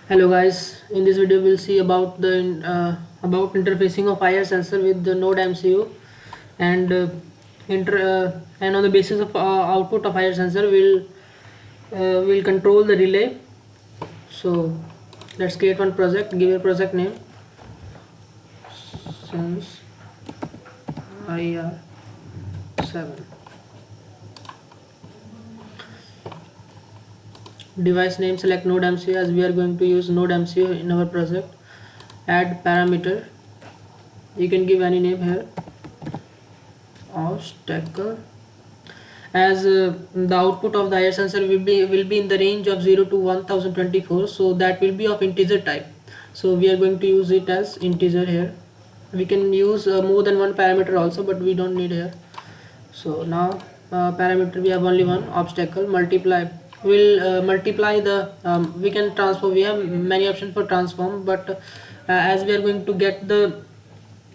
Hello guys, in this video we'll see about the about interfacing of IR sensor with the NodeMCU and and on the basis of output of IR sensor we'll control the relay. So let's create one project. Give a project name sense IR7. Device name, select NodeMCU as we are going to use NodeMCU in our project. Add parameter, you can give any name here, obstacle, as the output of the IR sensor will be in the range of 0 to 1024, so that will be of integer type, so we are going to use it as integer here. We can use more than one parameter also, but we don't need here. So now parameter we have only one, obstacle, multiply, will multiply the we can transform, we have many options for transform, but as we are going to get the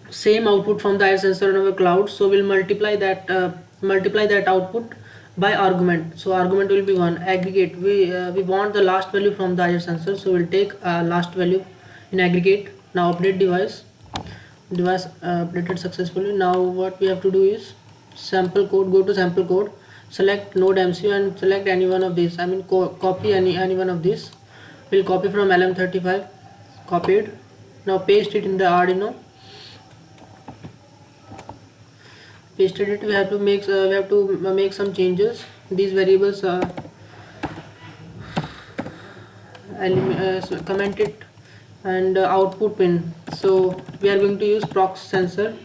same output from the IR sensor in our cloud, so we'll multiply that output by argument. So argument will be 1. Aggregate, we want the last value from the IR sensor, so we'll take last value in aggregate. Now update device updated successfully. Now what we have to do is sample code, go to sample code, select NodeMCU and select any one of these, I mean copy any one of these. We'll copy from LM35, copied. Now paste it in the Arduino, pasted it. We have to make some changes. These variables comment it, and output pin, so we are going to use prox sensor,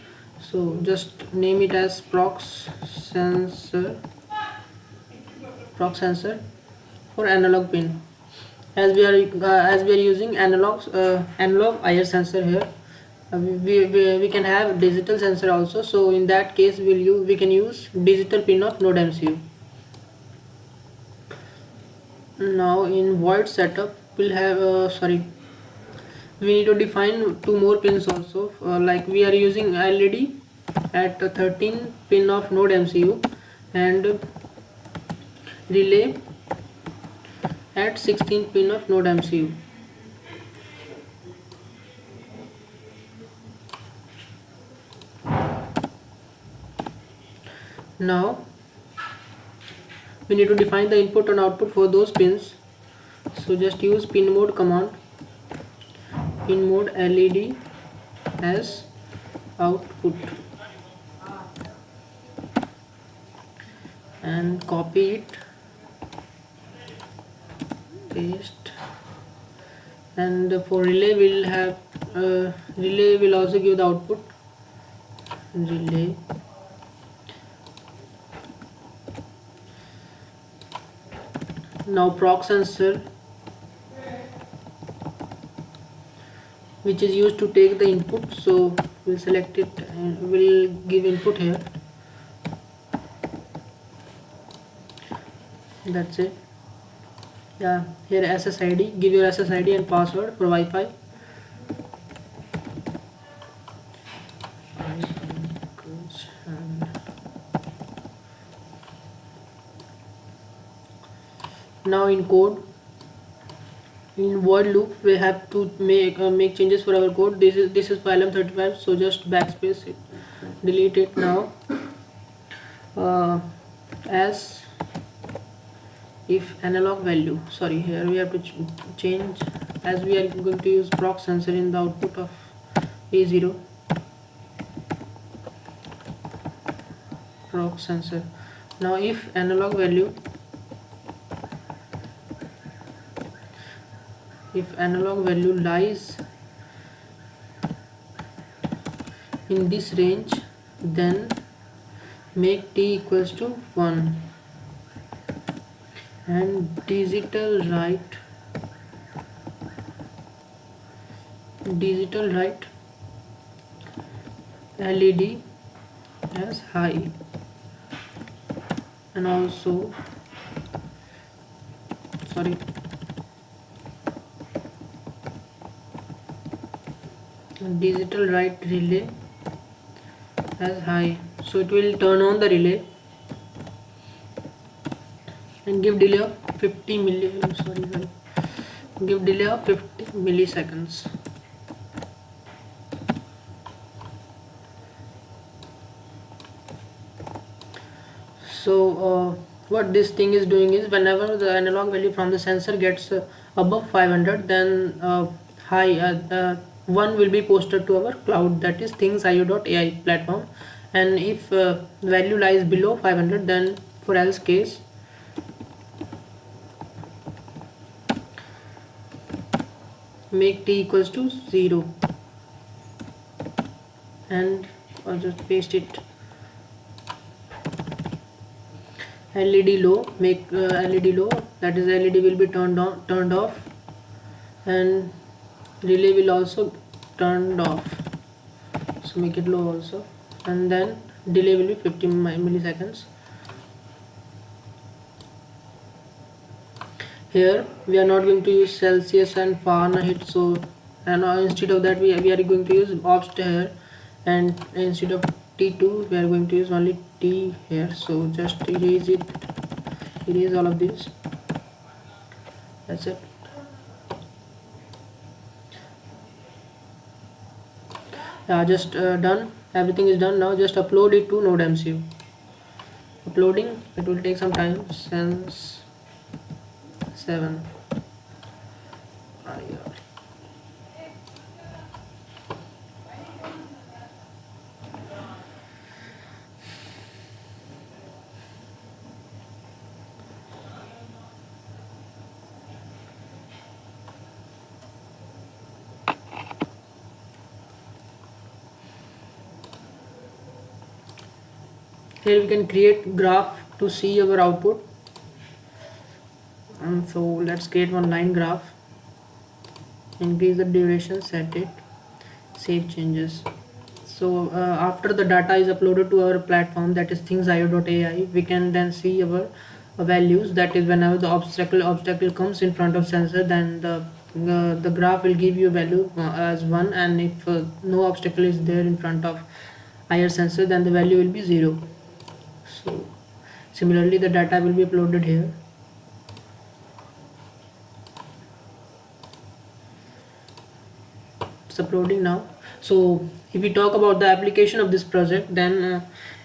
so just name it as prox sensor for analog pin, as we are using analog IR sensor here. We can have digital sensor also, so in that case we can use digital pin of NodeMCU. Now in void setup we'll have we need to define two more pins also, like we are using LED at 13 pin of NodeMCU and relay at 16 pin of NodeMCU. Now we need to define the input and output for those pins, so just use pin mode command, pin mode LED as output, and copy it, paste. And for relay we'll have relay will also give the output, relay. Now prox sensor, which is used to take the input, so we'll select it and we'll give input here. That's it. Yeah, here SSID, give your SSID and password for Wi-Fi. Now in code, in void loop we have to make changes for our code. This is for LM35, so just backspace it, delete it. Now as if analog value, sorry, here we have to change, as we are going to use prox sensor in the output of A0, prox sensor. Now if analog value lies in this range, then make t equals to 1 and digital write LED as high, and also digital write relay as high, so it will turn on the relay and give delay of 50 milli give delay of 50 milliseconds. So what this thing is doing is, whenever the analog value from the sensor gets above 500, then high one will be posted to our cloud, that is thingsio.ai platform. And if value lies below 500, then for else case, make t equals to 0, and I'll just paste it. LED low, make LED low, that is LED will be turned off, and relay will also turned off, so make it low also, and then delay will be 15 milliseconds. Here we are not going to use Celsius and Fahrenheit, so and instead of that we are going to use obst here, and instead of T2 we are going to use only T here. So just erase all of this, that's it. Just done, everything is done. Now just upload it to NodeMCU. Uploading, it will take some time. Sense 7 IR. Here we can create graph to see our output, and so let's create one line graph, increase the duration, set it, save changes. So after the data is uploaded to our platform, that is thingsio.ai, we can then see our values, that is whenever the obstacle comes in front of sensor, then the graph will give you value as 1, and if no obstacle is there in front of IR sensor, then the value will be 0. So similarly the data will be uploaded here. It's uploading now. So if we talk about the application of this project, then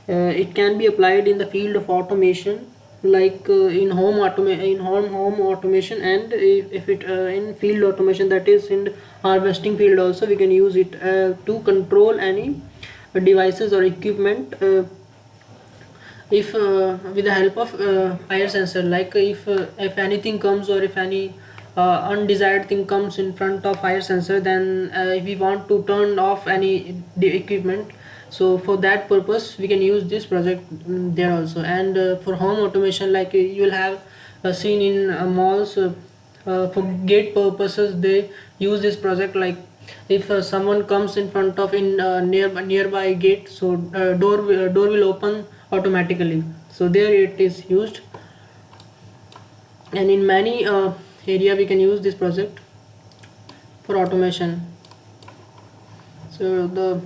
it can be applied in the field of automation, like in home automation, and if it in field automation, that is in harvesting field also, we can use it to control any devices or equipment, if with the help of fire sensor. Like if anything comes, or if any undesired thing comes in front of fire sensor, then if we want to turn off any equipment, so for that purpose we can use this project there also. And for home automation, like you will have seen in malls, for gate purposes they use this project. Like if someone comes in front of nearby gate, so door will open automatically, so there it is used. And in many area we can use this project for automation. So the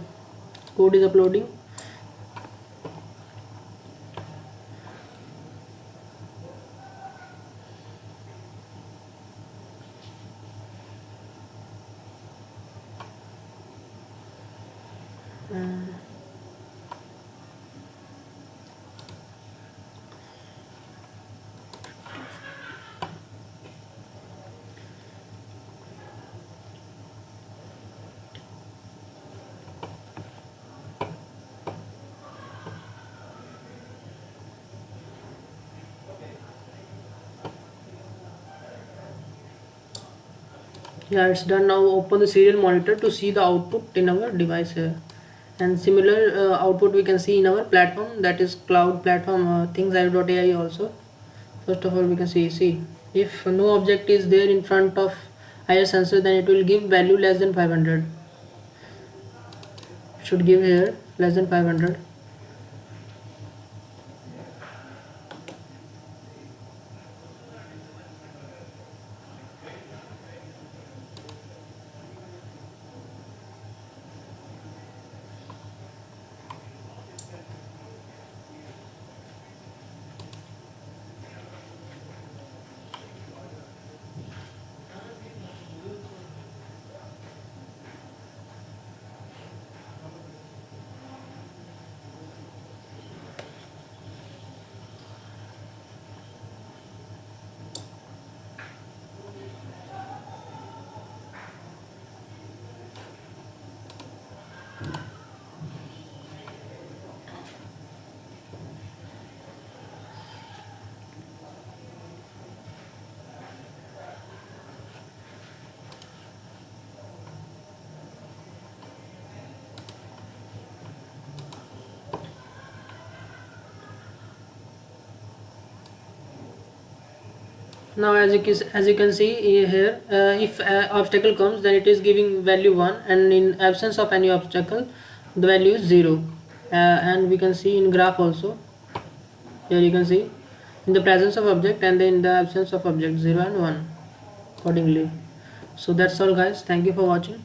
code is uploading. Yeah, it's done. Now open the serial monitor to see the output in our device here. And similar output we can see in our platform, that is cloud platform, thingsio.ai also. First of all we can see if no object is there in front of IR sensor, then it will give value less than 500. It should give here less than 500. Now as you can see here, if obstacle comes, then it is giving value 1, and in absence of any obstacle the value is 0. And we can see in graph also, here you can see in the presence of object and in the absence of object 0 and 1 accordingly. So that's all guys, thank you for watching.